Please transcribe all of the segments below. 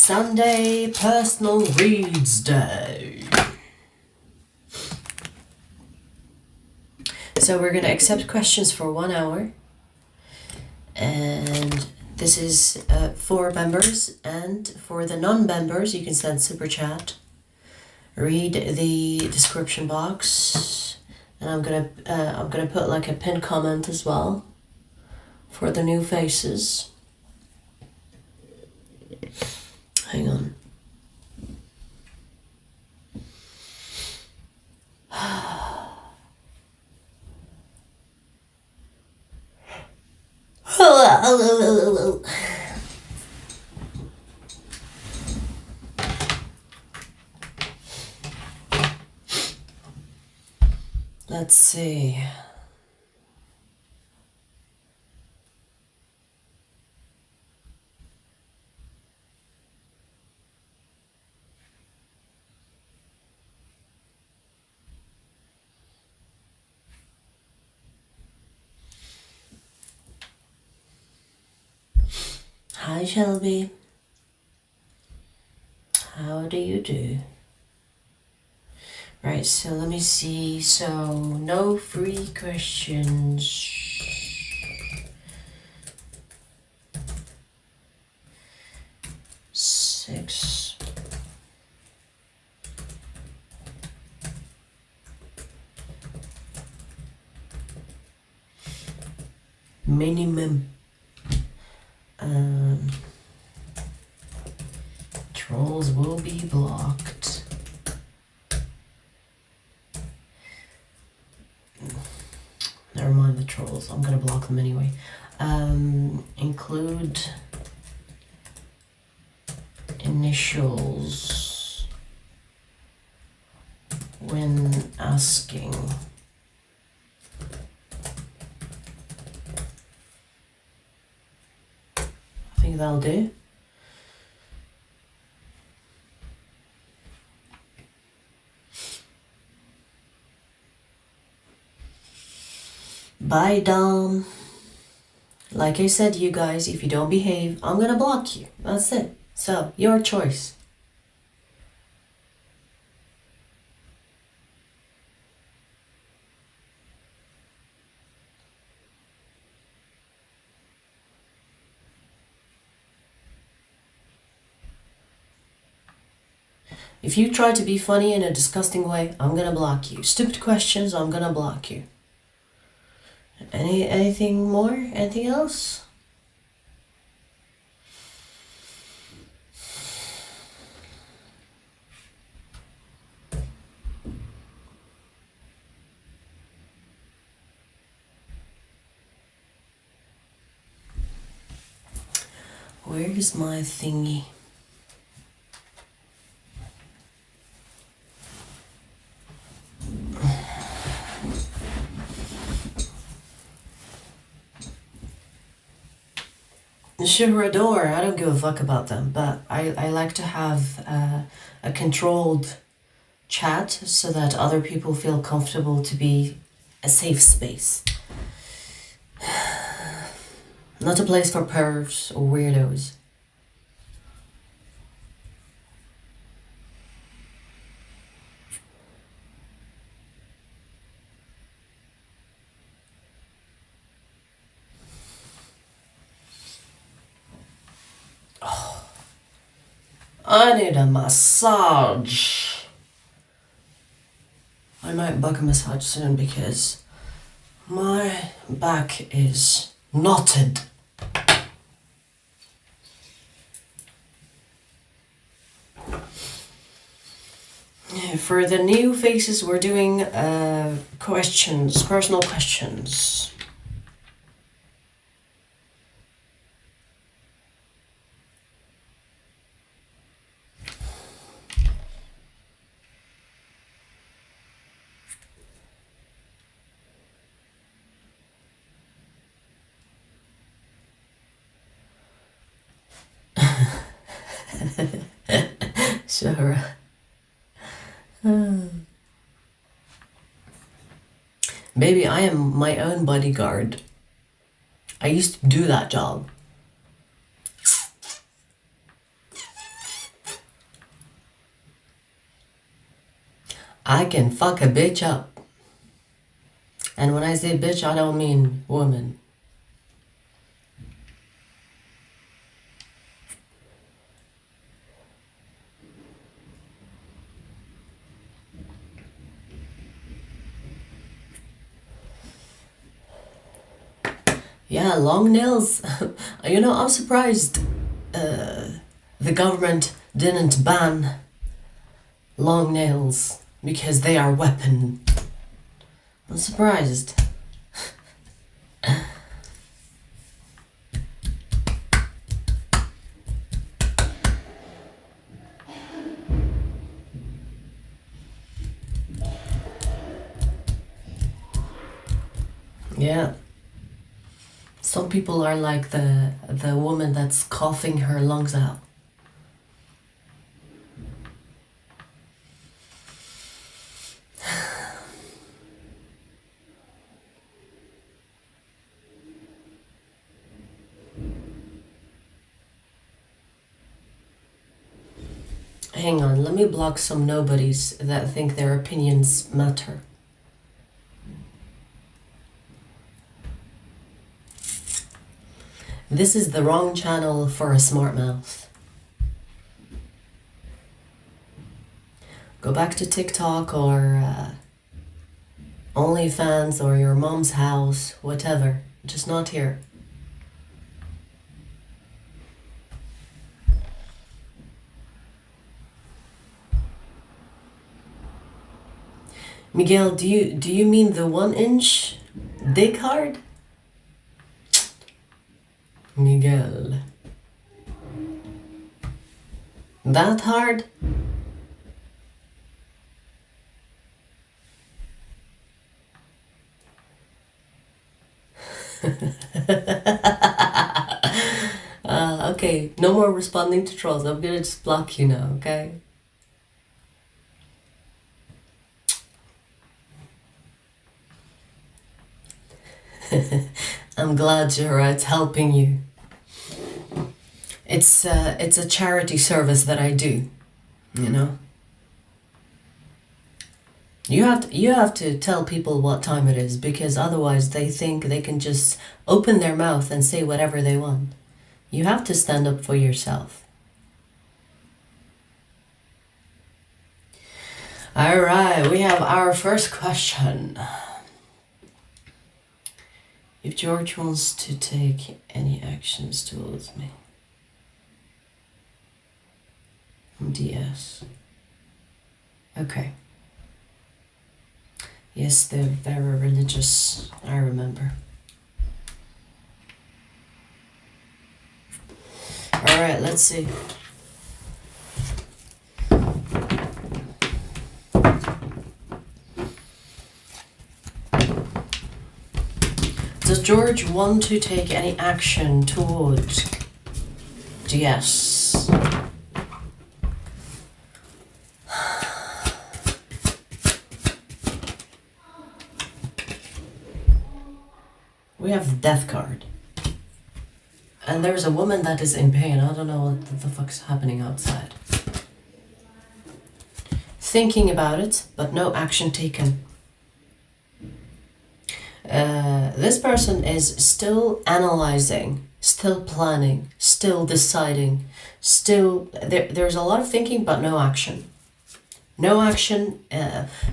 Sunday Personal Reads Day. So we're going to accept questions for 1 hour. And this is for members, and for the non-members you can send super chat. Read the description box, and I'm gonna put like a pinned comment as well for the new faces. Hang on. Let's see. Hi Shelby. How do you do? Right, so let me see. So no free questions. 6. Minimum. Trolls will be blocked. Never mind the trolls, I'm gonna block them anyway. Include initials when asking. I think that'll do. Bye, Dom. Like I said, you guys, if you don't behave, I'm gonna block you. That's it. So, your choice. If you try to be funny in a disgusting way, I'm gonna block you. Stupid questions, I'm gonna block you. Anything more? Anything else? Where is my thingy? Sure, I don't give a fuck about them, but I like to have a controlled chat so that other people feel comfortable to be a safe space. Not a place for pervs or weirdos. I need a massage. I might book a massage soon because my back is knotted. For the new faces, we're doing questions, personal questions. Sure. Baby, I am my own bodyguard. I used to do that job. I can fuck a bitch up. And when I say bitch, I don't mean woman. Yeah, long nails. You know, I'm surprised the government didn't ban long nails because they are weapon. I'm surprised. Yeah. Some people are like the woman that's coughing her lungs out. Hang on, let me block some nobodies that think their opinions matter. This is the wrong channel for a smart mouth. Go back to TikTok or OnlyFans or your mom's house, whatever. Just not here. Miguel, do you mean the 1-inch dick hard? Miguel. That hard? Okay, no more responding to trolls. I'm gonna just block you now, okay? I'm glad, Jura, it's helping you. It's a charity service that I do, you know? You have to tell people what time it is, because otherwise they think they can just open their mouth and say whatever they want. You have to stand up for yourself. All right, we have our first question. If George wants to take any actions towards me. DS. Okay. Yes, they're very religious, I remember. Alright, let's see. Does George want to take any action towards DS? We have the death card. And there's a woman that is in pain. I don't know what the fuck's happening outside. Thinking about it, but no action taken. This person is still analyzing, still planning, still deciding, still... There's a lot of thinking, but no action. No action.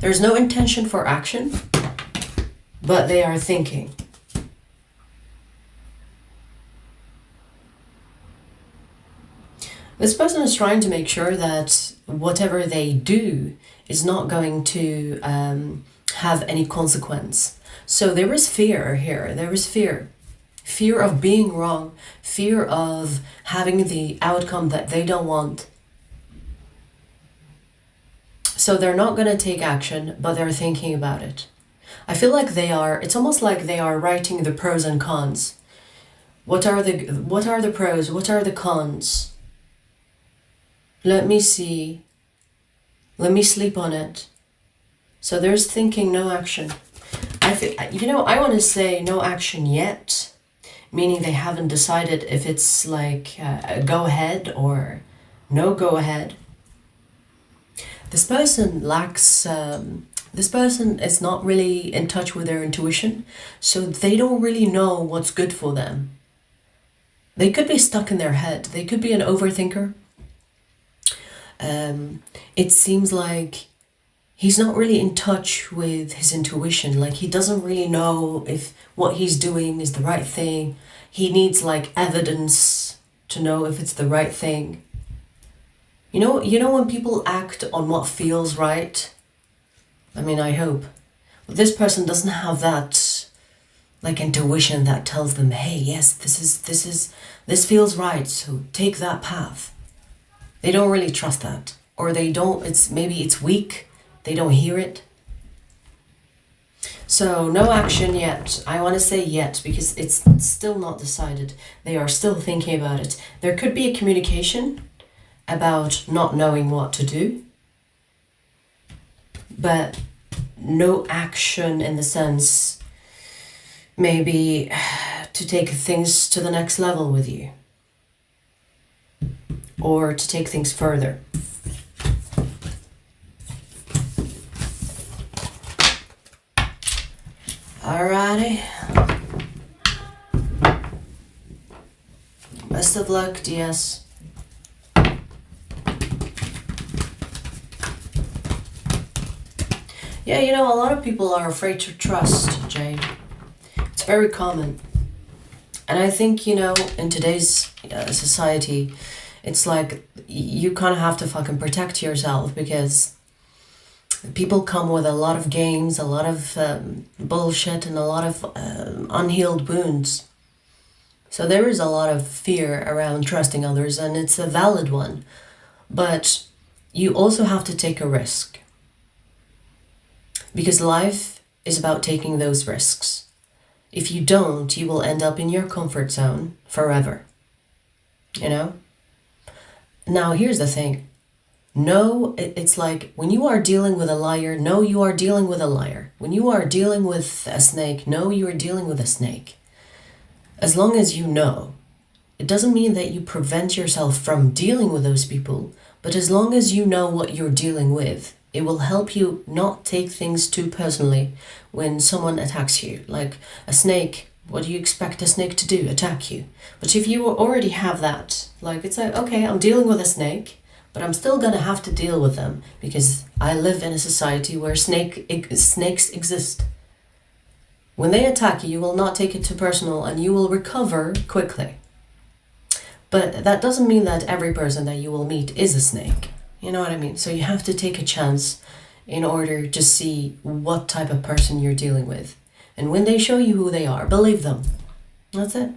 There's no intention for action, but they are thinking. This person is trying to make sure that whatever they do is not going to have any consequence. So there is fear here. There is fear. Fear of being wrong. Fear of having the outcome that they don't want. So they're not going to take action, but they're thinking about it. I feel like it's almost like they are writing the pros and cons. What are the pros? What are the cons? Let me see. Let me sleep on it. So there's thinking, no action. I want to say no action yet, meaning they haven't decided if it's like a go ahead or no go ahead. The this person lacks, this person is not really in touch with their intuition, so they don't really know what's good for them. They could be stuck in their head. They could be an overthinker. It seems like he's not really in touch with his intuition. Like, he doesn't really know if what he's doing is the right thing. He needs like evidence to know if it's the right thing. You know when people act on what feels right? I mean, I hope. But this person doesn't have that like intuition that tells them, hey, yes, this feels right, so take that path. They don't really trust that. Or they don't, maybe it's weak. They don't hear it. So no action yet. I want to say yet because it's still not decided. They are still thinking about it. There could be a communication about not knowing what to do, but no action in the sense maybe to take things to the next level with you or to take things further. Alrighty. Best of luck, DS. Yeah, you know, a lot of people are afraid to trust, Jade. It's very common. And I think, you know, in today's society, it's like you kind of have to fucking protect yourself because people come with a lot of games, a lot of bullshit, and a lot of unhealed wounds. So there is a lot of fear around trusting others, and it's a valid one. But you also have to take a risk. Because life is about taking those risks. If you don't, you will end up in your comfort zone forever. You know? Now, here's the thing. No, it's like when you are dealing with a liar, no, you are dealing with a liar. When you are dealing with a snake, no, you are dealing with a snake. As long as you know, it doesn't mean that you prevent yourself from dealing with those people, but as long as you know what you're dealing with, it will help you not take things too personally when someone attacks you. Like a snake, what do you expect a snake to do? Attack you. But if you already have that, like it's like, okay, I'm dealing with a snake, but I'm still gonna have to deal with them because I live in a society where snakes exist. When they attack you, you will not take it too personal and you will recover quickly. But that doesn't mean that every person that you will meet is a snake. You know what I mean? So you have to take a chance in order to see what type of person you're dealing with. And when they show you who they are, believe them. That's it.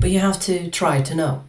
But you have to try to know.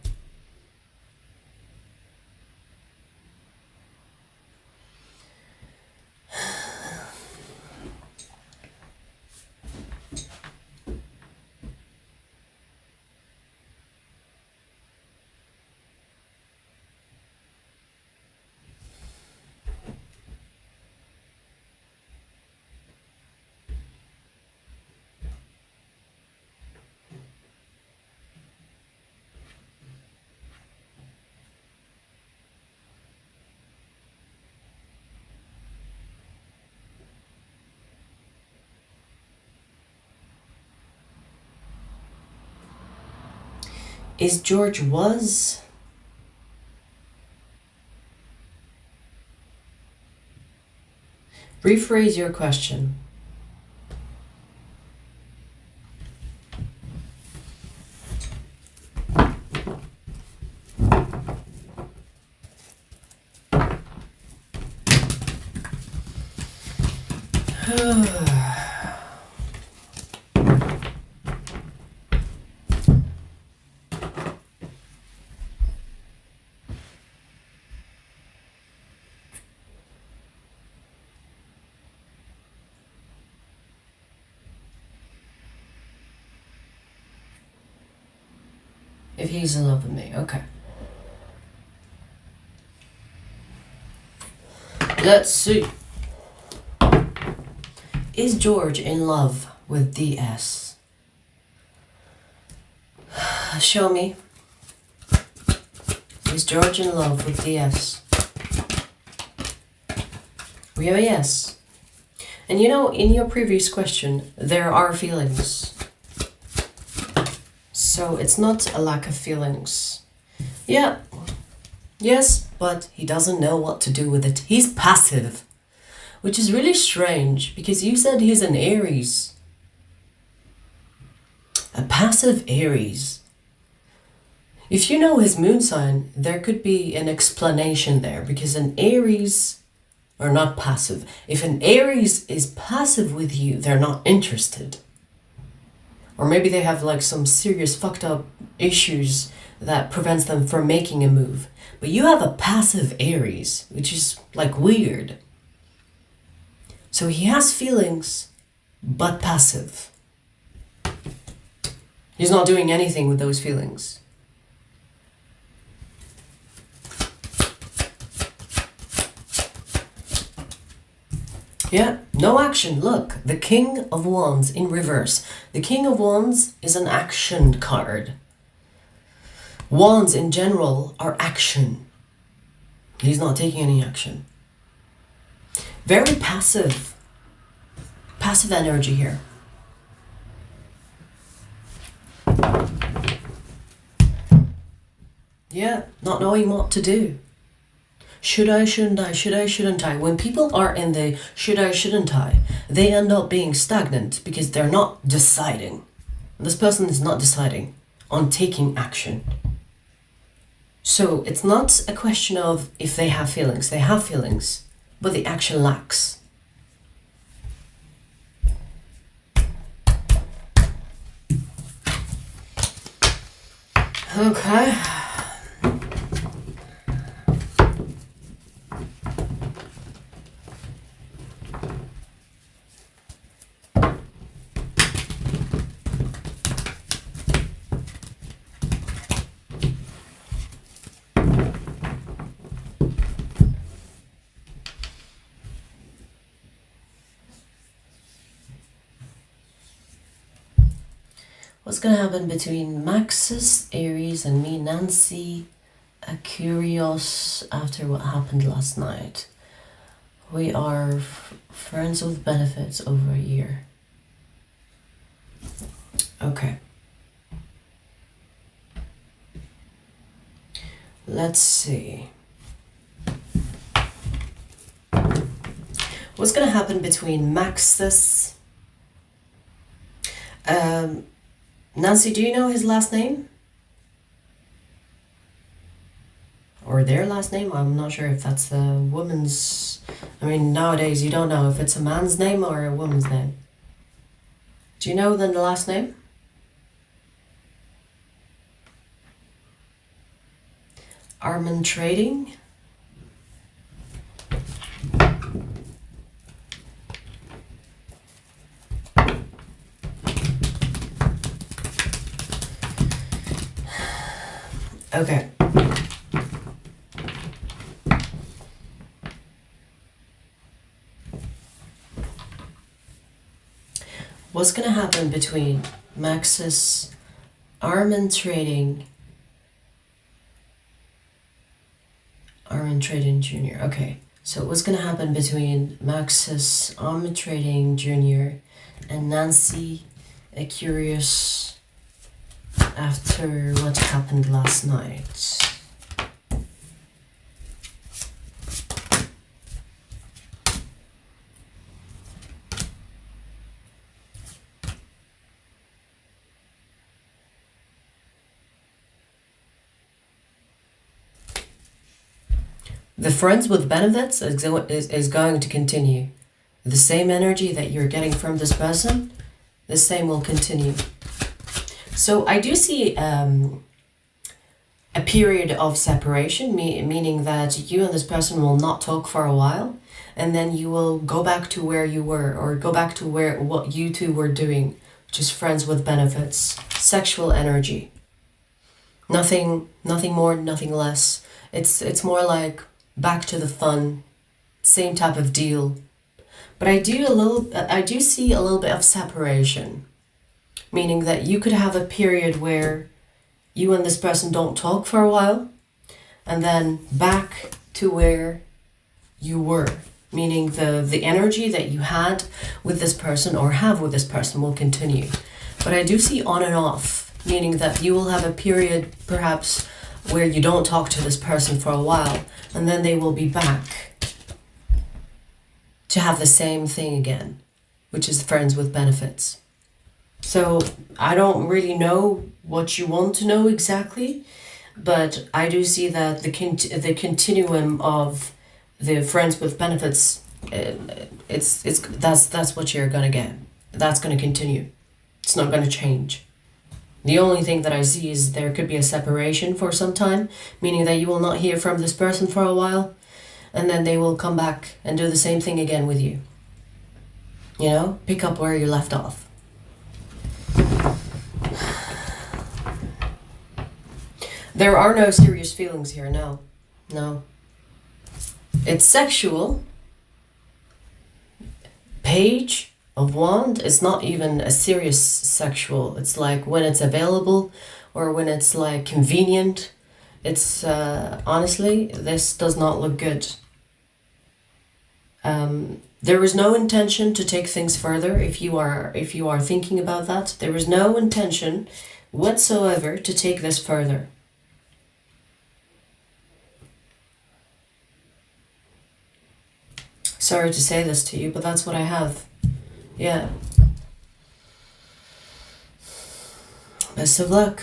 Is George was? Rephrase your question. If he's in love with me, okay. Let's see. Is George in love with DS? Show me. Is George in love with DS? We have a yes. And you know, in your previous question, there are feelings. So it's not a lack of feelings. Yeah, yes, but he doesn't know what to do with it. He's passive, which is really strange because you said he's an Aries. A passive Aries. If you know his moon sign, there could be an explanation there because an Aries are not passive. If an Aries is passive with you, they're not interested. Or maybe they have like some serious fucked up issues that prevents them from making a move. But you have a passive Aries, which is like weird. So he has feelings, but passive. He's not doing anything with those feelings. Yeah, no action. Look, the King of Wands in reverse. The King of Wands is an action card. Wands in general are action. He's not taking any action. Very passive. Passive energy here. Yeah, not knowing what to do. Should I, shouldn't I, should I, shouldn't I? When people are in the should I, shouldn't I, they end up being stagnant because they're not deciding. This person is not deciding on taking action. So it's not a question of if they have feelings. They have feelings, but the action lacks. Okay. What's gonna happen between Maxis, Aries, and me, Nancy, curious after what happened last night? We are friends with benefits over a year. Okay. Let's see. What's gonna happen between Maxis? Nancy, do you know his last name? Or their last name? I'm not sure if that's a woman's... I mean, nowadays you don't know if it's a man's name or a woman's name. Do you know then the last name? Armand Trading? Okay. What's gonna happen between Maxis, Armand Trading Jr. Okay, so what's gonna happen between Maxis, Armand Trading Jr. and Nancy, a curious after what happened last night? The friends with benefits is going to continue. The same energy that you're getting from this person, the same will continue. So I do see a period of separation, meaning that you and this person will not talk for a while, and then you will go back to where you were, or go back to what you two were doing, which is friends with benefits, sexual energy. Nothing more, nothing less. It's more like back to the fun, same type of deal. But I do see a little bit of separation, meaning that you could have a period where you and this person don't talk for a while, and then back to where you were. meaning the energy that you had with this person or have with this person will continue. But I do see on and off, meaning that you will have a period perhaps where you don't talk to this person for a while, and then they will be back to have the same thing again, which is friends with benefits. So I don't really know what you want to know exactly, but I do see that the continuum of the friends with benefits, that's what you're gonna get. That's gonna continue. It's not gonna change. The only thing that I see is there could be a separation for some time, meaning that you will not hear from this person for a while, and then they will come back and do the same thing again with you. You know, pick up where you left off. There are no serious feelings here, no. No. It's sexual. Page of Wand is not even a serious sexual. It's like when it's available or when it's like convenient. It's honestly, this does not look good. There is no intention to take things further. If you are thinking about that, there is no intention whatsoever to take this further. Sorry to say this to you, but that's what I have. Yeah. Best of luck.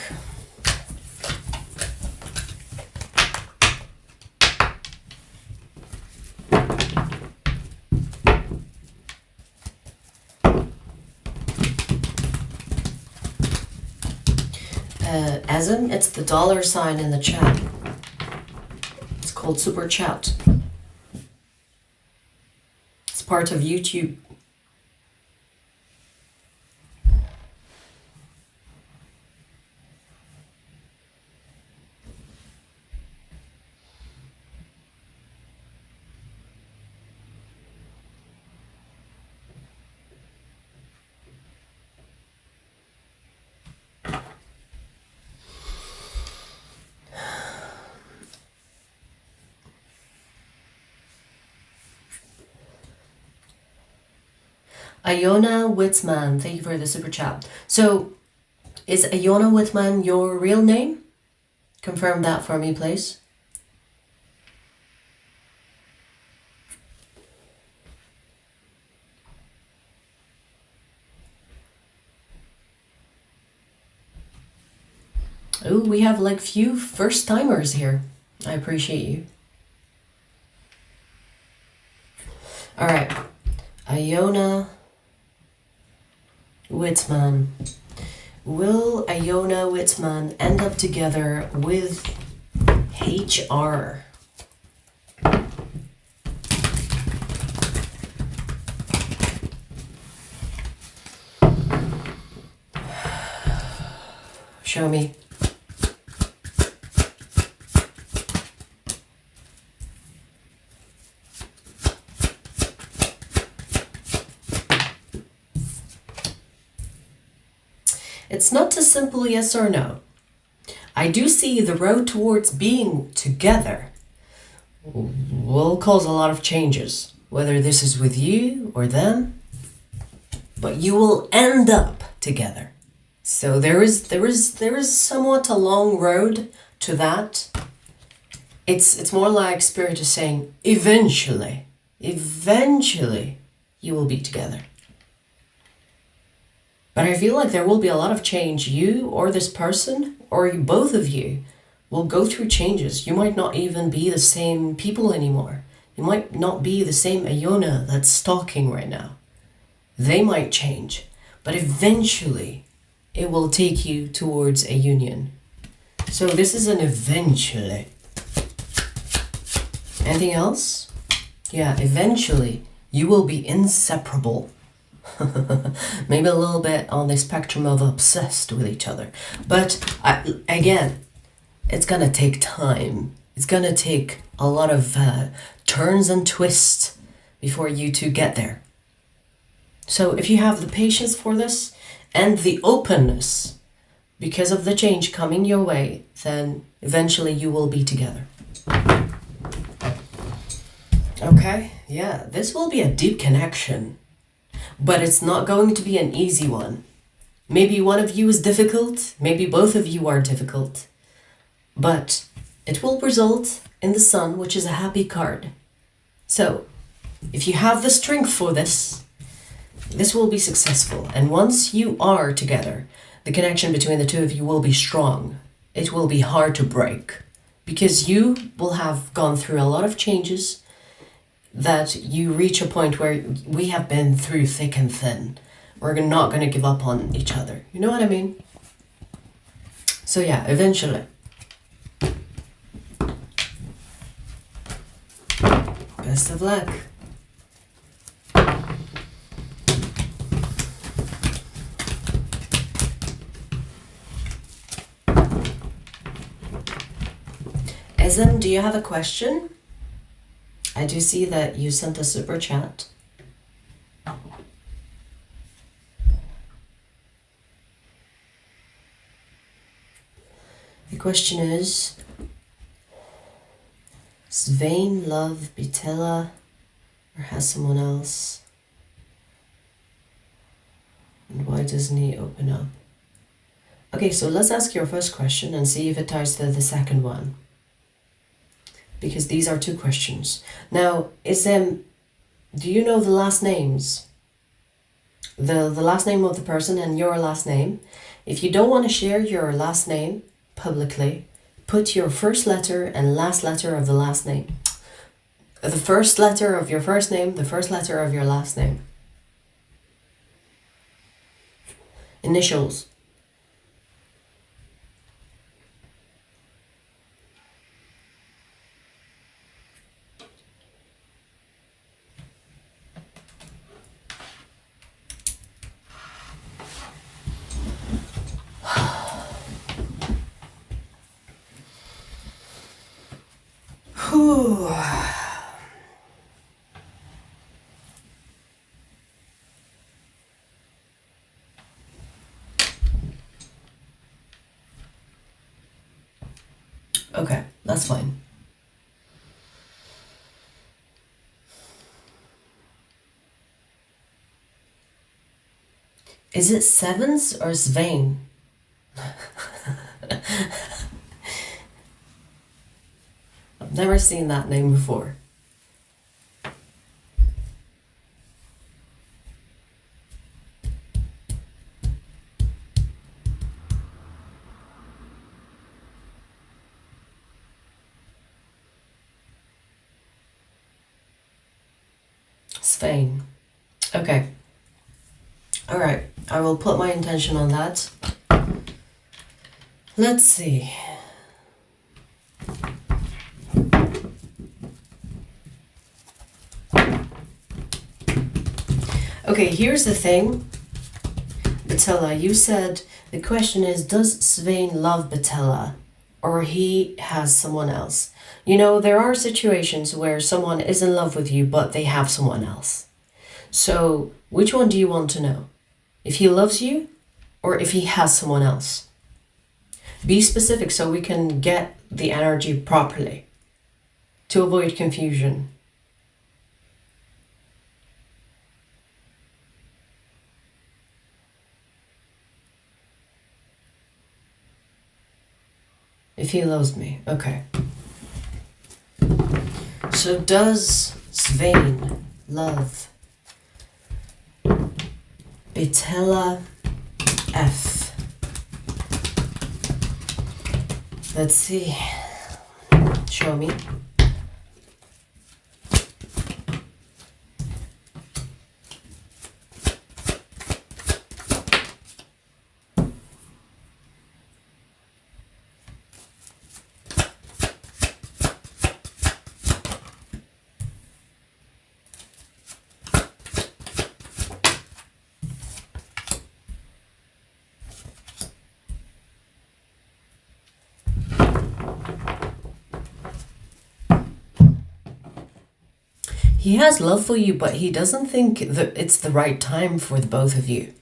Asm, it's the $sign in the chat. It's called Super Chat. It's part of YouTube. Aona Witzman, thank you for the super chat. So, is Aona Witzman your real name? Confirm that for me, please. Oh, we have like few first timers here. I appreciate you. All right, Aona Witzman. Will Aona Witzman end up together with HR? Show me. It's not a simple yes or no. I do see the road towards being together will cause a lot of changes, whether this is with you or them, but you will end up together. So there is somewhat a long road to that. It's more like Spirit is saying, eventually you will be together. But I feel like there will be a lot of change. You or this person, or both of you, will go through changes. You might not even be the same people anymore. You might not be the same Aona that's stalking right now. They might change, but eventually it will take you towards a union. So this is an eventually. Anything else? Yeah, eventually you will be inseparable. Maybe a little bit on the spectrum of obsessed with each other. But again, it's gonna take time. It's gonna take a lot of turns and twists before you two get there. So if you have the patience for this and the openness because of the change coming your way, then eventually you will be together. Okay, yeah, this will be a deep connection, but it's not going to be an easy one. Maybe one of you is difficult, maybe both of you are difficult, but it will result in the Sun, which is a happy card. So, if you have the strength for this, this will be successful. And once you are together, the connection between the two of you will be strong. It will be hard to break because you will have gone through a lot of changes that you reach a point where we have been through thick and thin. We're not going to give up on each other. You know what I mean? So yeah, eventually. Best of luck. Esm, do you have a question? I do see that you sent a super chat. The question is, does Zain love Betella or has someone else? And why doesn't he open up? Okay, so let's ask your first question and see if it ties to the second one. Because these are two questions. Now, do you know the last names? The last name of the person and your last name. If you don't want to share your last name publicly, put your first letter and last letter of the last name. The first letter of your first name, the first letter of your last name. Initials. Whew. Okay, that's fine. Is it Sevens or Zain? I've never seen that name before. Spain. Okay. All right. I will put my intention on that. Let's see. Okay, here's the thing. Betella, you said the question is, does Zain love Betella or he has someone else? You know, there are situations where someone is in love with you, but they have someone else. So, which one do you want to know? If he loves you or if he has someone else? Be specific so we can get the energy properly to avoid confusion. If he loves me, okay. So does Zain love Betella F? Let's see. Show me. He has love for you, but he doesn't think that it's the right time for the both of you.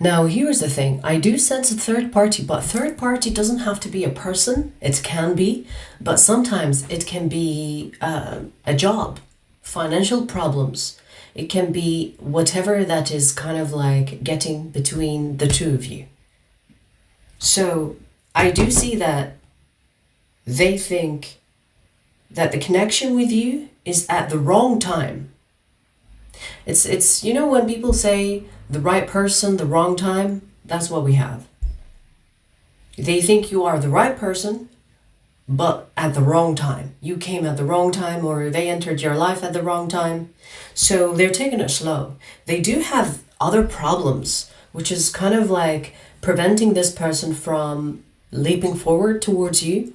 Now, here's the thing. I do sense a third party, but third party doesn't have to be a person. It can be, but sometimes it can be a job, financial problems. It can be whatever that is kind of like getting between the two of you. So I do see that they think that the connection with you is at the wrong time. It's you know, when people say the right person, the wrong time, that's what we have. They think you are the right person, but at the wrong time. You came at the wrong time, or they entered your life at the wrong time. So they're taking it slow. They do have other problems, which is kind of like preventing this person from leaping forward towards you.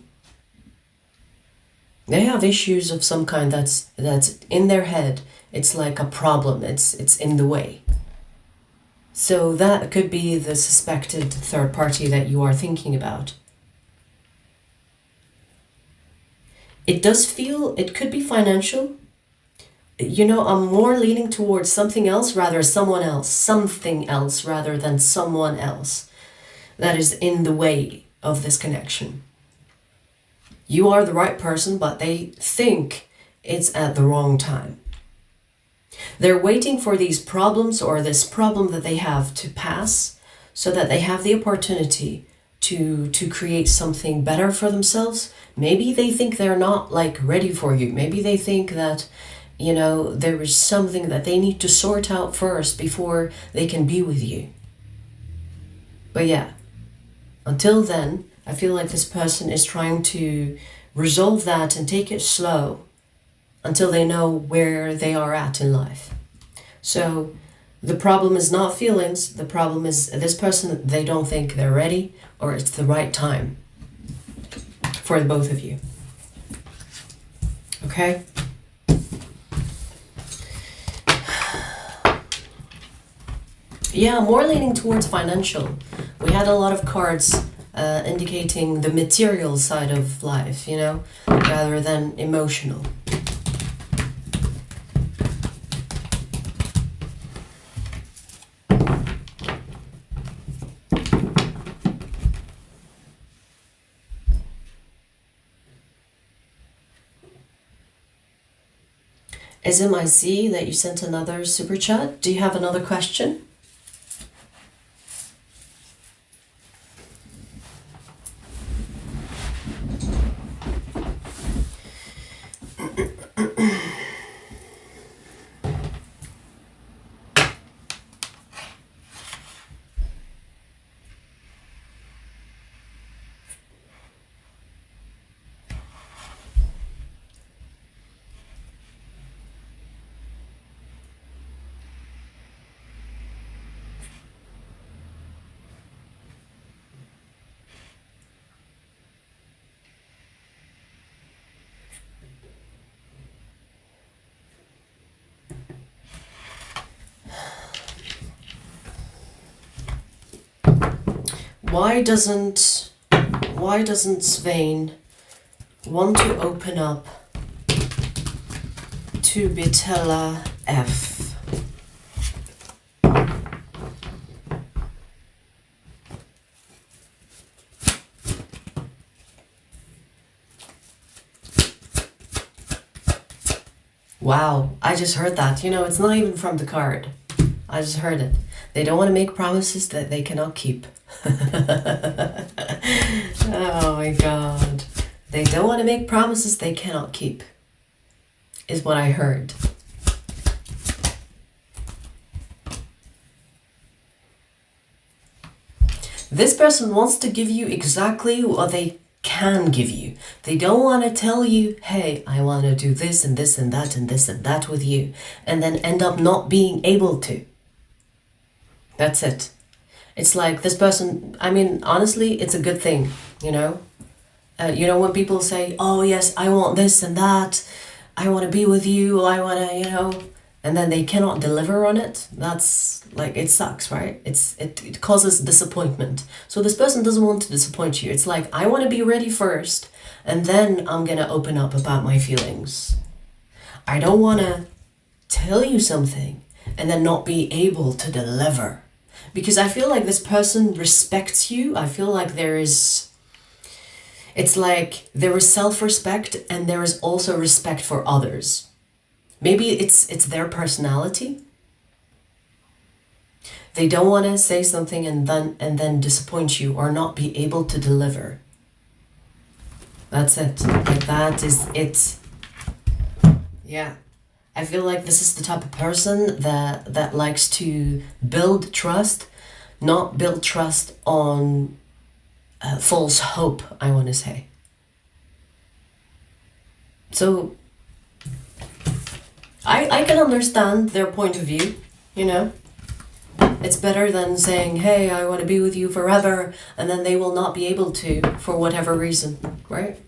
They have issues of some kind that's in their head. It's like a problem. It's in the way. So that could be the suspected third party that you are thinking about. It does feel, it could be financial. You know, I'm more leaning towards something else rather something else rather than someone else that is in the way of this connection. You are the right person, but they think it's at the wrong time. They're waiting for these problems or this problem that they have to pass so that they have the opportunity to create something better for themselves. Maybe they think they're not like ready for you. Maybe they think that, you know, there is something that they need to sort out first before they can be with you. But yeah, until then, I feel like this person is trying to resolve that and take it slow until they know where they are at in life. So the problem is not feelings. The problem is this person, they don't think they're ready or it's the right time for the both of you. Okay? Yeah, more leaning towards financial. We had a lot of cards indicating the material side of life, you know, rather than emotional. Ism, I see that you sent another super chat. Do you have another question? Why doesn't Zain want to open up to Betella F? Wow, I just heard that. You know, it's not even from the card. I just heard it. They don't want to make promises that they cannot keep. Oh my god. They don't want to make promises they cannot keep, is what I heard. This person wants to give you exactly what they can give you. They don't want to tell you, hey, I want to do this and this and that and this and that with you, and then end up not being able to. That's it. It's like this person, I mean, honestly, it's a good thing, you know? You know, when people say, oh yes, I want this and that, I want to be with you, I want to, you know, and then they cannot deliver on it, that's like, it sucks, right? It causes disappointment. So this person doesn't want to disappoint you. It's like, I want to be ready first, and then I'm going to open up about my feelings. I don't want to tell you something and then not be able to deliver. Because I feel like this person respects you. I feel like it's like there is self-respect and there is also respect for others. Maybe it's their personality. They don't want to say something and then disappoint you or not be able to deliver. That's it. Like that is it. Yeah. I feel like this is the type of person that likes to build trust, not build trust on false hope, I want to say. So I can understand their point of view, you know. It's better than saying, hey, I want to be with you forever, and then they will not be able to for whatever reason, right?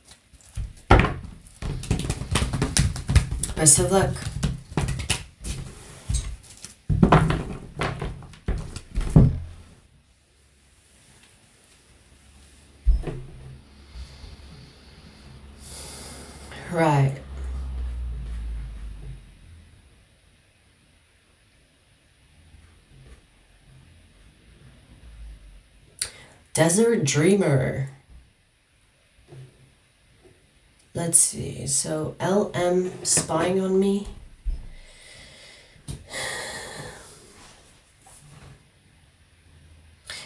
Best of luck. Right. Desert Dreamer. Let's see. So LM spying on me.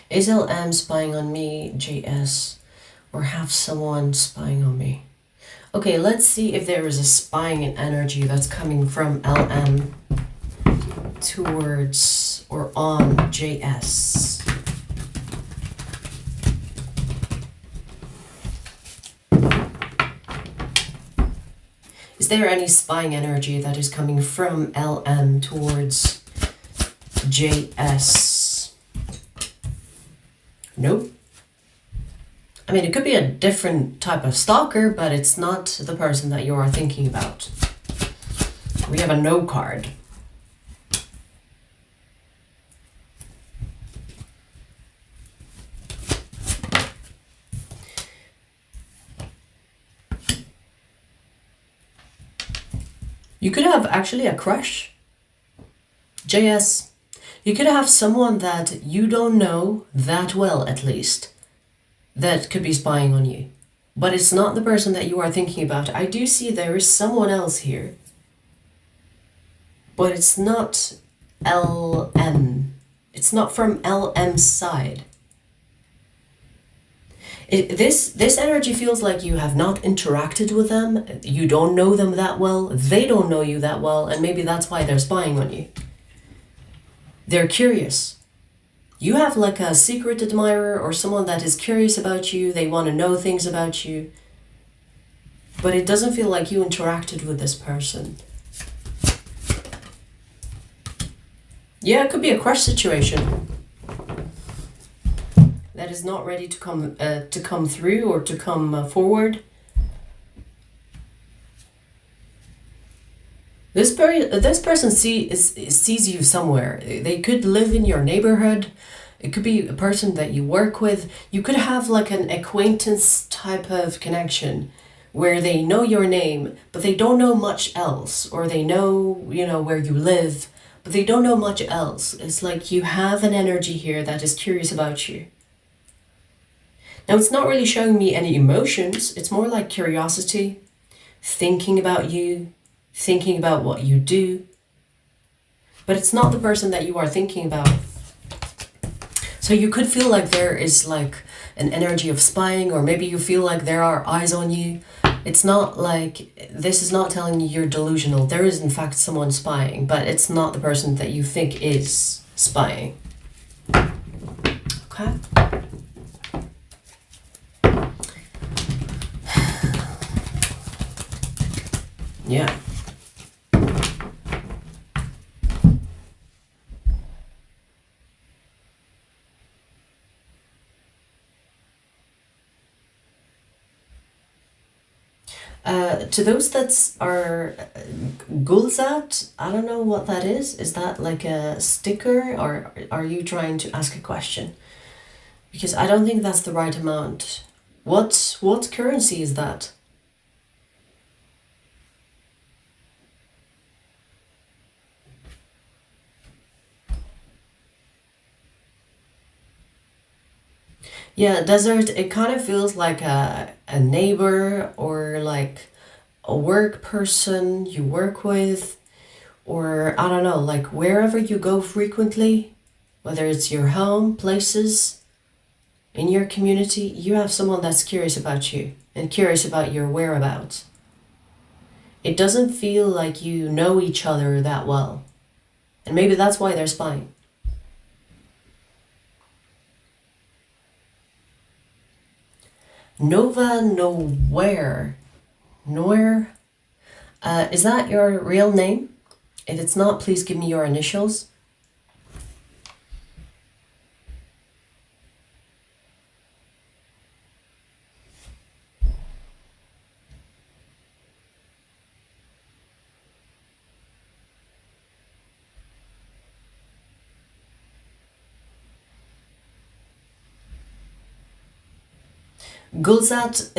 Is LM spying on me, JS, or have someone spying on me? Okay, let's see if there is a spying energy that's coming from LM towards or on JS. Is there any spying energy that is coming from LM towards JS? Nope. I mean, it could be a different type of stalker, but it's not the person that you are thinking about. We have a no card. You could have actually a crush. JS. You could have someone that you don't know that well, at least, that could be spying on you. But it's not the person that you are thinking about. I do see there is someone else here. But it's not LM. It's not from LM's side. This energy feels like you have not interacted with them. You don't know them that well. They don't know you that well. And maybe that's why they're spying on you. They're curious. You have like a secret admirer or someone that is curious about you. They want to know things about you. But it doesn't feel like you interacted with this person. Yeah, it could be a crush situation that is not ready to come through or to come forward. This person sees you somewhere. They could live in your neighborhood. It could be a person that you work with. You could have like an acquaintance type of connection where they know your name, but they don't know much else. Or they know, you know, where you live, but they don't know much else. It's like you have an energy here that is curious about you. Now, it's not really showing me any emotions. It's more like curiosity, thinking about you, thinking about what you do. But it's not the person that you are thinking about. So you could feel like there is like an energy of spying, or maybe you feel like there are eyes on you. It's not like, this is not telling you you're delusional. There is in fact someone spying, but it's not the person that you think is spying. Okay? Yeah. To those that are Gulzat, I don't know what that is. Is that like a sticker, or are you trying to ask a question? Because I don't think that's the right amount. What currency is that? Yeah, desert, it kind of feels like a neighbor or like a work person you work with, or I don't know, like wherever you go frequently, whether it's your home, places, in your community, you have someone that's curious about you and curious about your whereabouts. It doesn't feel like you know each other that well. And maybe that's why they're spying. Nova Nowhere. Nowhere? Is that your real name? If it's not, please give me your initials. Gulzat,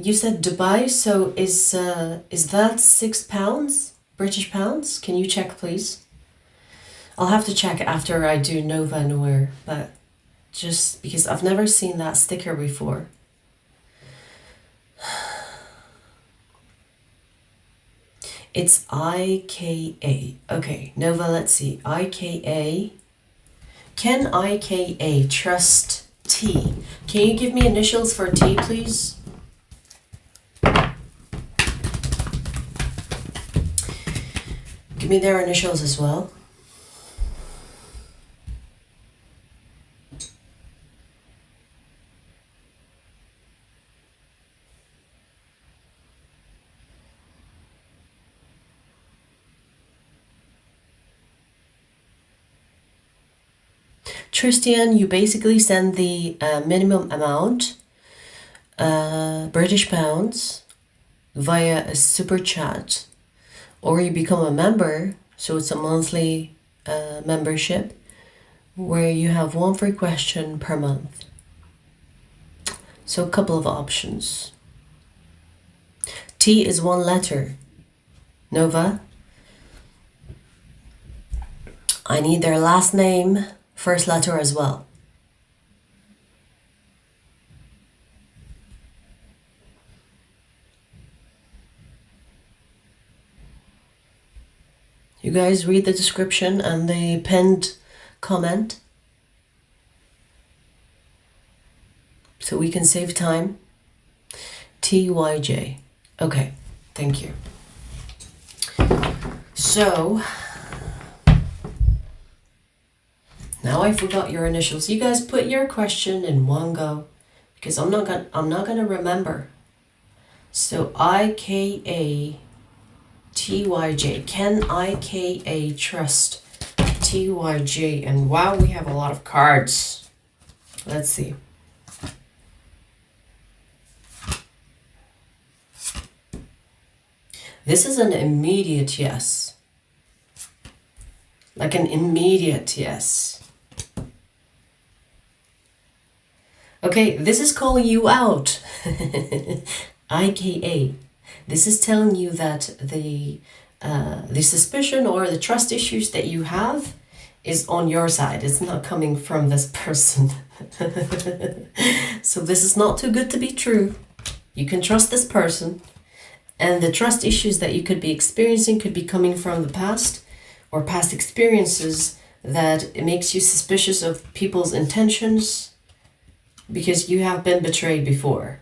you said Dubai, so is that £6? British pounds? Can you check, please? I'll have to check after I do Nova Noir, but just because I've never seen that sticker before. It's IKA. Okay, Nova, let's see. IKA. Can IKA trust T? Can you give me initials for T, please? Give me their initials as well. Tristan, you basically send the minimum amount, British pounds, via a super chat, or you become a member, so it's a monthly membership where you have one free question per month. So a couple of options. T is one letter. Nova. I need their last name, first letter as well. You guys read the description and the pinned comment so we can save time. TYJ. Okay, thank you. So now I forgot your initials. You guys put your question in one go because I'm not gonna remember. So IKA TYJ. Can IKA trust TYJ? And wow, we have a lot of cards. Let's see. This is an immediate yes. Like an immediate yes. Okay, this is calling you out. IKA. This is telling you that the suspicion or the trust issues that you have is on your side. It's not coming from this person. So this is not too good to be true. You can trust this person. And the trust issues that you could be experiencing could be coming from the past or past experiences that it makes you suspicious of people's intentions because you have been betrayed before.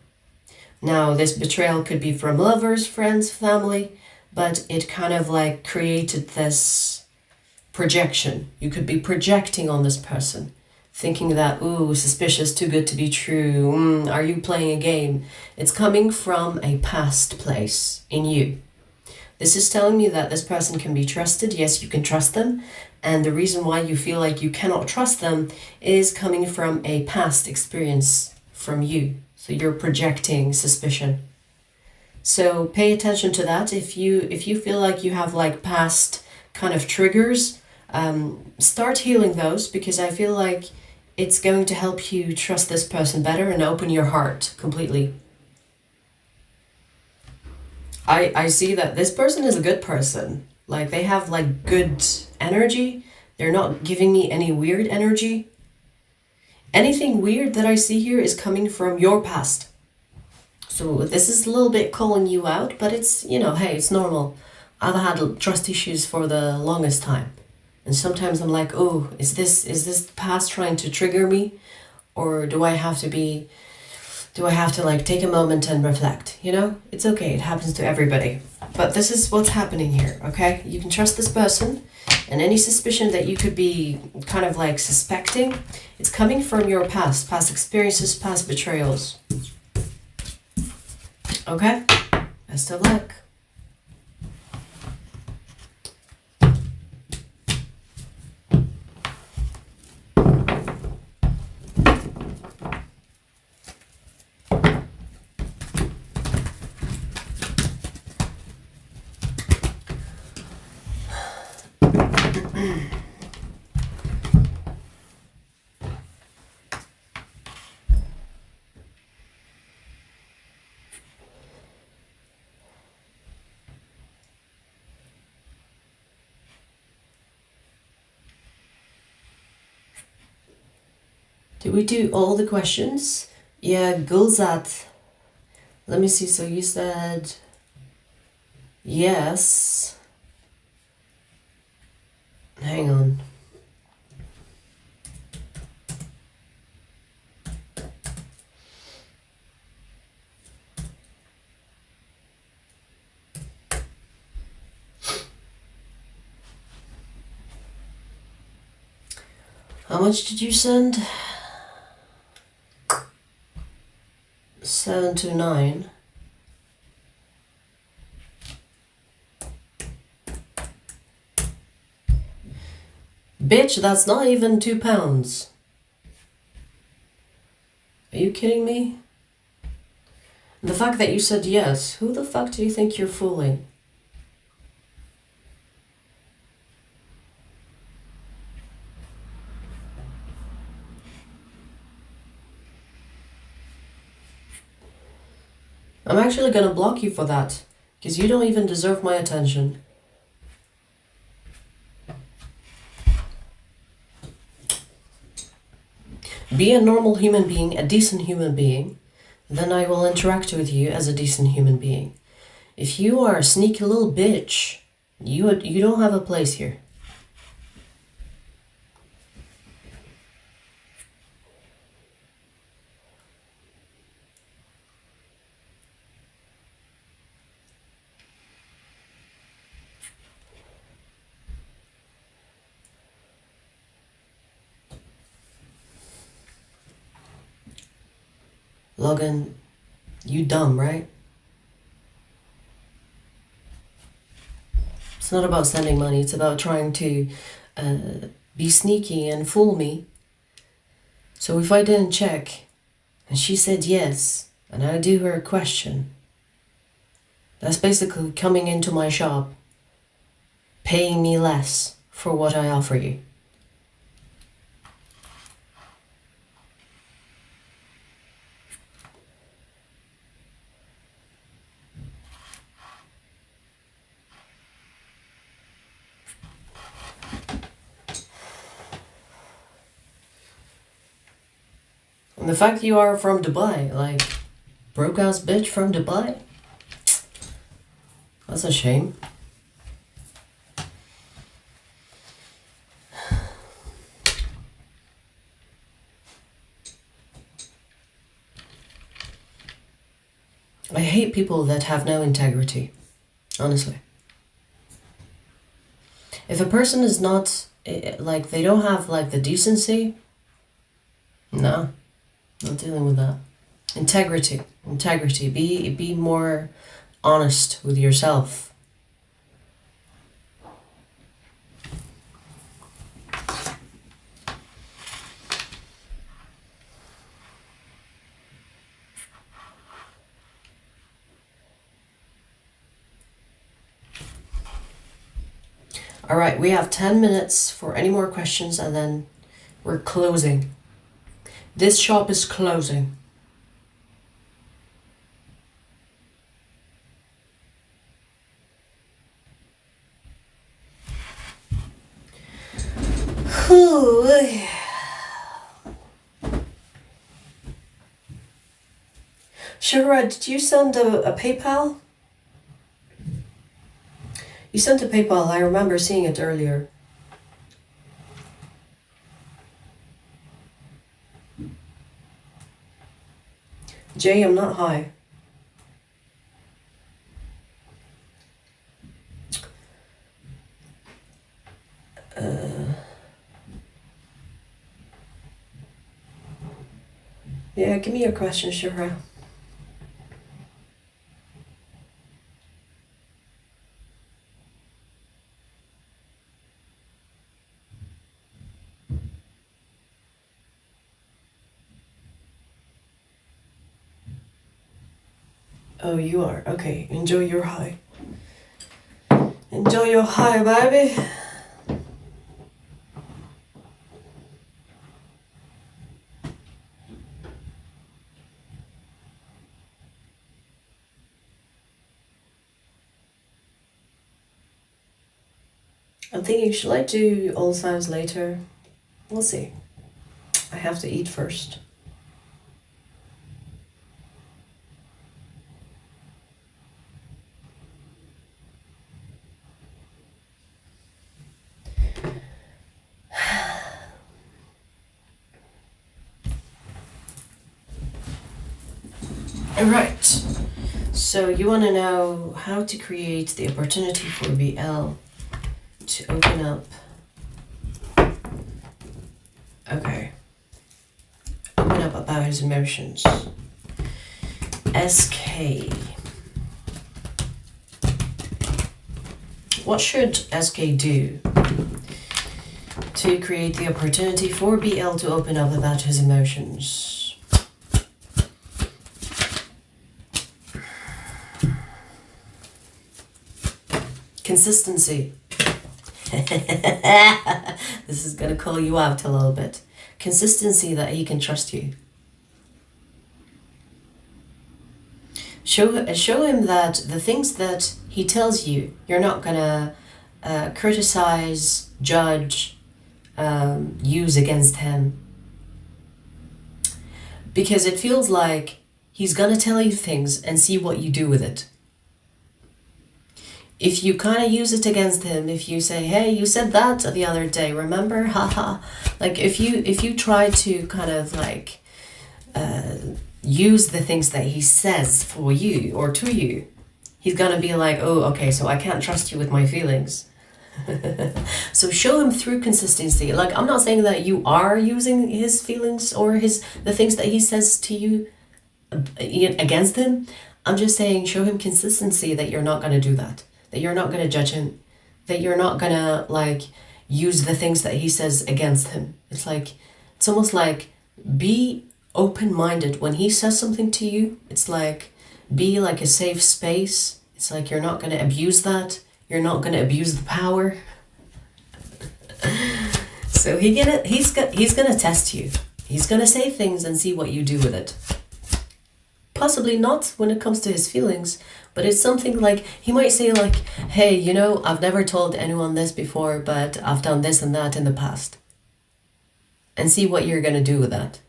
Now, this betrayal could be from lovers, friends, family, but it kind of like created this projection. You could be projecting on this person, thinking that, ooh, suspicious, too good to be true, are you playing a game? It's coming from a past place in you. This is telling me that this person can be trusted. Yes, you can trust them. And the reason why you feel like you cannot trust them is coming from a past experience from you. So you're projecting suspicion. So pay attention to that. If you feel like you have like past kind of triggers, start healing those, because I feel like it's going to help you trust this person better and open your heart completely. I see that this person is a good person. Like they have like good energy. They're not giving me any weird energy. Anything weird that I see here is coming from your past. So this is a little bit calling you out, but it's, you know, hey, it's normal. I've had trust issues for the longest time. And sometimes I'm like, oh, is this past trying to trigger me? Or do I have to like take a moment and reflect? You know, it's okay. It happens to everybody. But this is what's happening here, okay? You can trust this person, and any suspicion that you could be kind of like suspecting, it's coming from your past experiences, past betrayals. Okay? Best of luck. Did we do all the questions? Yeah, Gulzat. Let me see. So you said yes. Hang on. How much did you send? 7 to 9. Bitch, that's not even £2. Are you kidding me? The fact that you said yes, who the fuck do you think you're fooling? I'm actually gonna block you for that, because you don't even deserve my attention. Be a normal human being, a decent human being, then I will interact with you as a decent human being. If you are a sneaky little bitch, you don't have a place here. Logan, you dumb, right? It's not about sending money, it's about trying to be sneaky and fool me. So if I didn't check, and she said yes, and I do her a question, that's basically coming into my shop, paying me less for what I offer you. And the fact you are from Dubai, like, broke ass bitch from Dubai, that's a shame. I hate people that have no integrity, honestly. If a person is not, like, they don't have, like, the decency, no, not dealing with that. Integrity. Be more honest with yourself. All right, we have 10 minutes for any more questions, and then we're closing. This shop is closing. Shahra, did you send a PayPal? You sent a PayPal. I remember seeing it earlier. Jay, I'm not high. Yeah, give me your question, Shahra. Oh, you are? Okay, enjoy your high. Enjoy your high, baby. I'm thinking, should I do all signs later? We'll see. I have to eat first. Alright, so you want to know how to create the opportunity for BL to open up. Okay. Open up about his emotions. SK. What should SK do to create the opportunity for BL to open up about his emotions? Consistency. This is gonna call you out a little bit. Consistency, that he can trust you. Show him that the things that he tells you, you're not gonna criticize, judge, use against him. Because it feels like he's gonna tell you things and see what you do with it. If you kind of use it against him, if you say, hey, you said that the other day, remember? Haha. Like if you try to kind of like use the things that he says for you or to you, he's gonna be like, oh, okay, so I can't trust you with my feelings. So show him through consistency. Like, I'm not saying that you are using his feelings or the things that he says to you against him. I'm just saying, show him consistency, that you're not gonna do that. That you're not going to judge him, that you're not going to like use the things that he says against him. It's almost like, be open-minded when he says something to you. It's like, be like a safe space. It's like, you're not going to abuse that. You're not going to abuse the power. So he's going to test you. He's going to say things and see what you do with it. Possibly not when it comes to his feelings, but it's something like, he might say like, hey, you know, I've never told anyone this before, but I've done this and that in the past. And see what you're going to do with that.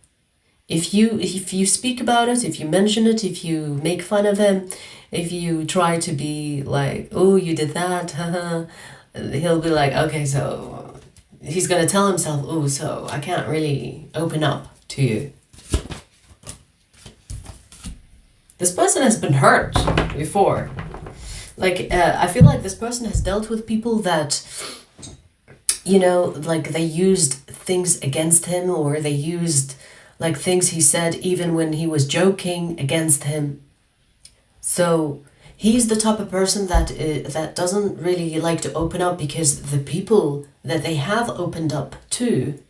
If you speak about it, if you mention it, if you make fun of him, if you try to be like, oh, you did that, haha, he'll be like, okay, so he's going to tell himself, oh, so I can't really open up to you. This person has been hurt before. Like, I feel like this person has dealt with people that, you know, like they used things against him, or they used like things he said even when he was joking against him. So he's the type of person that doesn't really like to open up, because the people that they have opened up to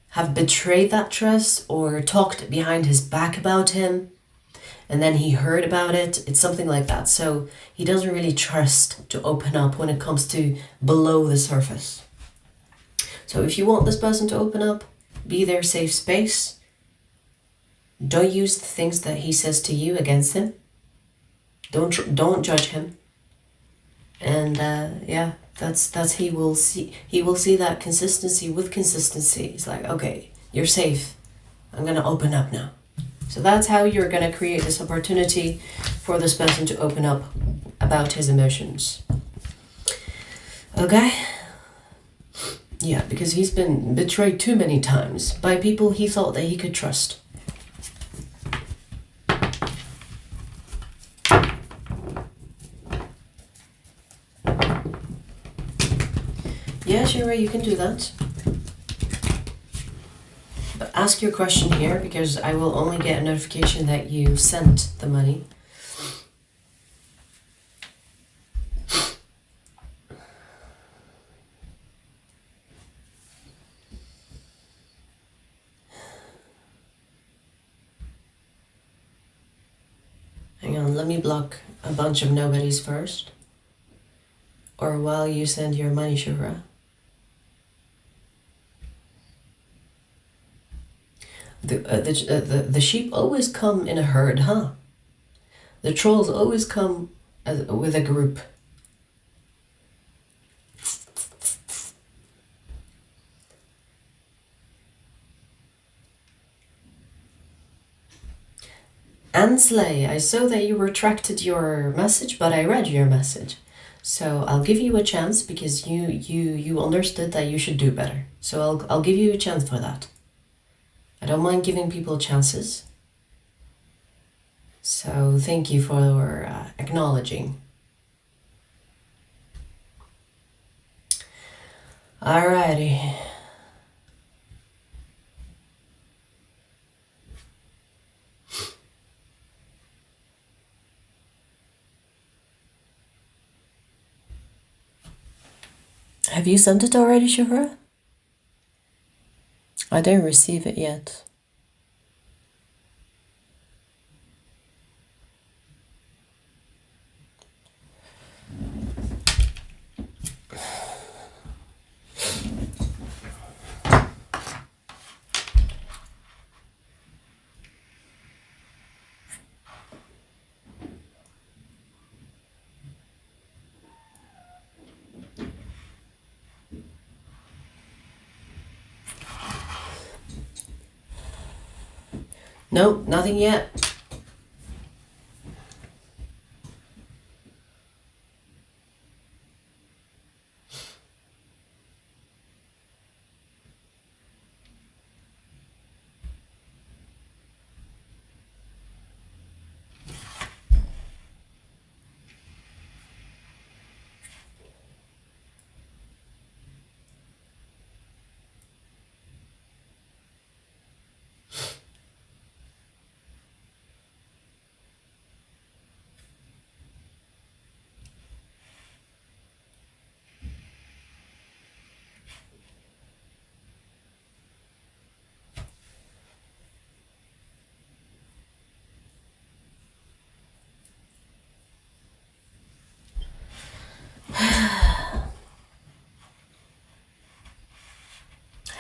have betrayed that trust or talked behind his back about him. And then he heard about it. It's something like that. So he doesn't really trust to open up when it comes to below the surface. So if you want this person to open up, be their safe space. Don't use the things that he says to you against him. Don't judge him. And yeah, that's he will see that consistency with consistency. It's like, okay, you're safe. I'm gonna open up now. So that's how you're going to create this opportunity for this person to open up about his emotions. Okay? Yeah, because he's been betrayed too many times by people he thought that he could trust. Yeah, Shira, you can do that. But ask your question here, because I will only get a notification that you sent the money. Hang on, let me block a bunch of nobodies first. Or while you send your money, Shura. The sheep always come in a herd, huh? The trolls always come with a group. Ansley, I saw that you retracted your message, but I read your message. So I'll give you a chance because you understood that you should do better. So I'll give you a chance for that. I don't mind giving people chances. So thank you for acknowledging. Alrighty. Have you sent it already, Shahra? I didn't receive it yet. Nope, nothing yet.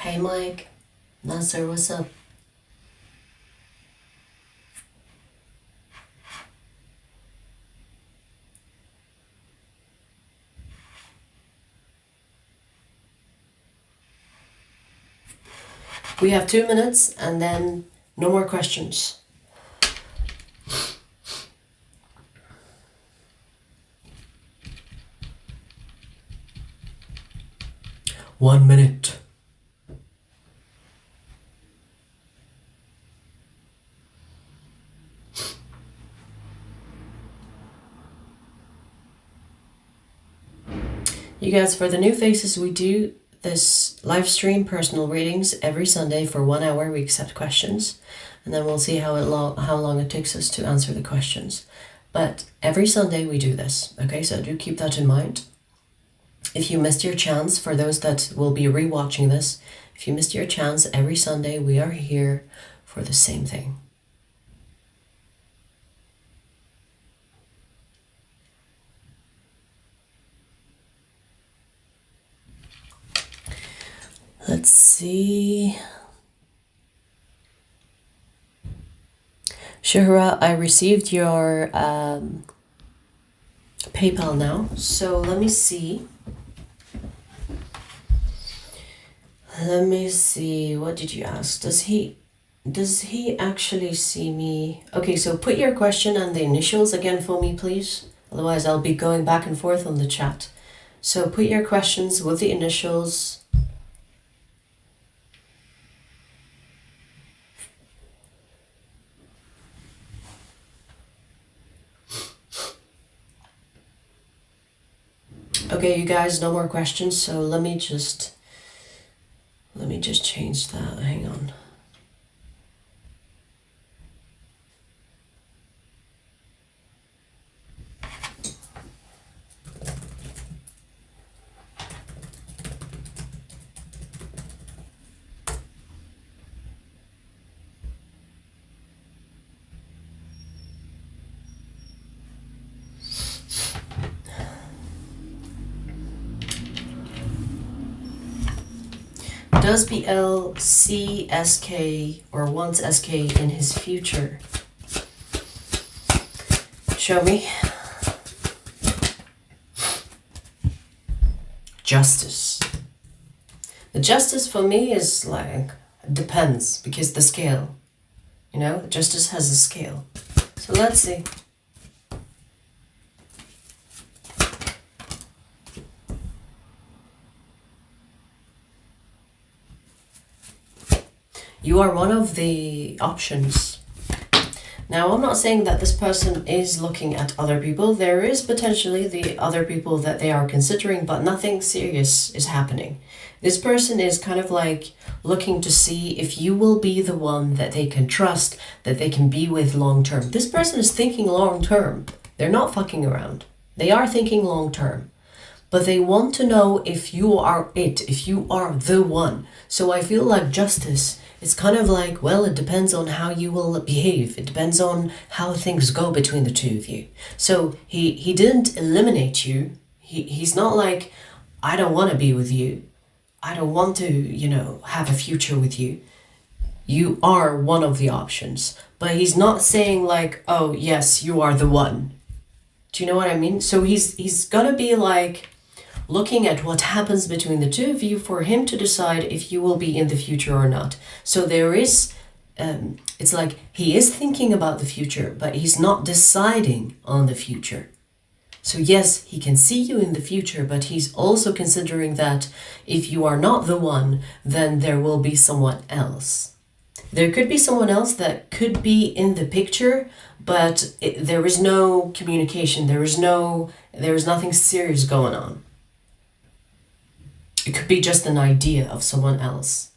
Hey Mike, Nasser, what's up? We have 2 minutes and then no more questions. One minute. You guys, for the new faces, we do this live stream personal readings every Sunday for 1 hour. We accept questions and then we'll see how long it takes us to answer the questions. But every Sunday we do this, okay? So do keep that in mind. If you missed your chance, for those that will be rewatching this, if you missed your chance, every Sunday we are here for the same thing. Let's see. Shahra, I received your PayPal now. So let me see. Let me see. What did you ask? Does he Does he actually see me? Okay, so put your question and the initials again for me, please. Otherwise, I'll be going back and forth on the chat. So put your questions with the initials. Okay, you guys, no more questions. So let me just change that. Hang on. Does BL see SK or wants SK in his future? Show me. Justice. The justice for me is like, depends, because the scale. You know, justice has a scale. So let's see. You are one of the options. Now, I'm not saying that this person is looking at other people. There is potentially the other people that they are considering, but nothing serious is happening. This person is kind of like looking to see if you will be the one that they can trust, that they can be with long term. This person is thinking long term. They're not fucking around. They are thinking long term. But they want to know if you are it, if you are the one. So I feel like justice, it's kind of like, well, it depends on how you will behave. It depends on how things go between the two of you. So he didn't eliminate you. He's not like, I don't want to be with you. I don't want to, you know, have a future with you. You are one of the options. But he's not saying like, oh, yes, you are the one. Do you know what I mean? So he's gonna be like, looking at what happens between the two of you for him to decide if you will be in the future or not. So there is, it's like he is thinking about the future, but he's not deciding on the future. So yes, he can see you in the future, but he's also considering that if you are not the one, then there will be someone else. There could be someone else that could be in the picture, but there is no communication. There is nothing serious going on. It could be just an idea of someone else.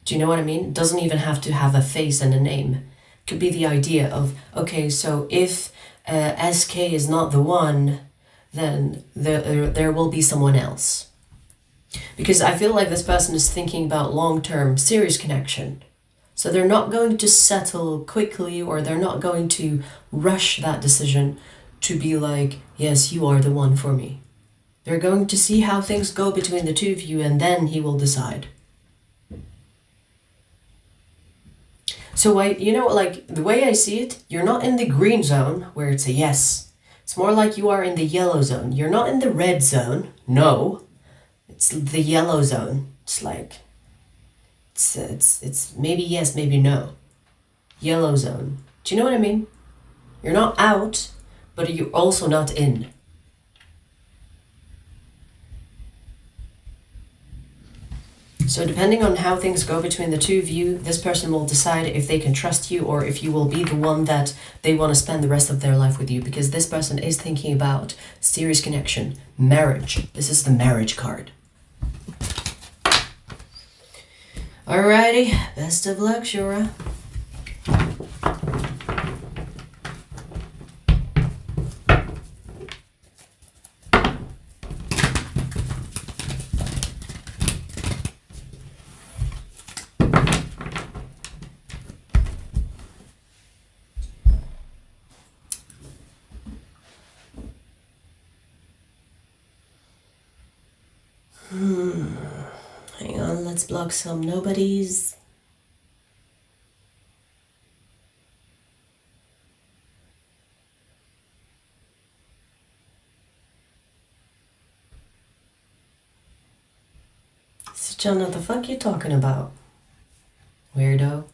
Do you know what I mean? It doesn't even have to have a face and a name. It could be the idea of, okay, so if SK is not the one, then there will be someone else. Because I feel like this person is thinking about long-term serious connection. So they're not going to settle quickly, or they're not going to rush that decision to be like, yes, you are the one for me. They're going to see how things go between the two of you, and then he will decide. So you know, like the way I see it, you're not in the green zone where it's a yes. It's more like you are in the yellow zone. You're not in the red zone. No, it's the yellow zone. It's like, it's maybe yes, maybe no. Yellow zone. Do you know what I mean? You're not out, but you're also not in. So depending on how things go between the two of you, this person will decide if they can trust you or if you will be the one that they want to spend the rest of their life with you, because this person is thinking about serious connection, marriage. This is the marriage card. Alrighty, best of luck, Shura. Hang on, let's block some nobodies. So John, what the fuck you talking about? Weirdo.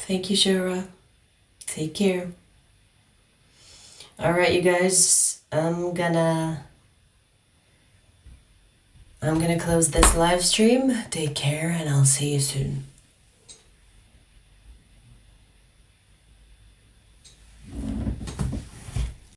Thank you, Shara. Take care. All right, you guys. I'm gonna close this live stream. Take care, and I'll see you soon.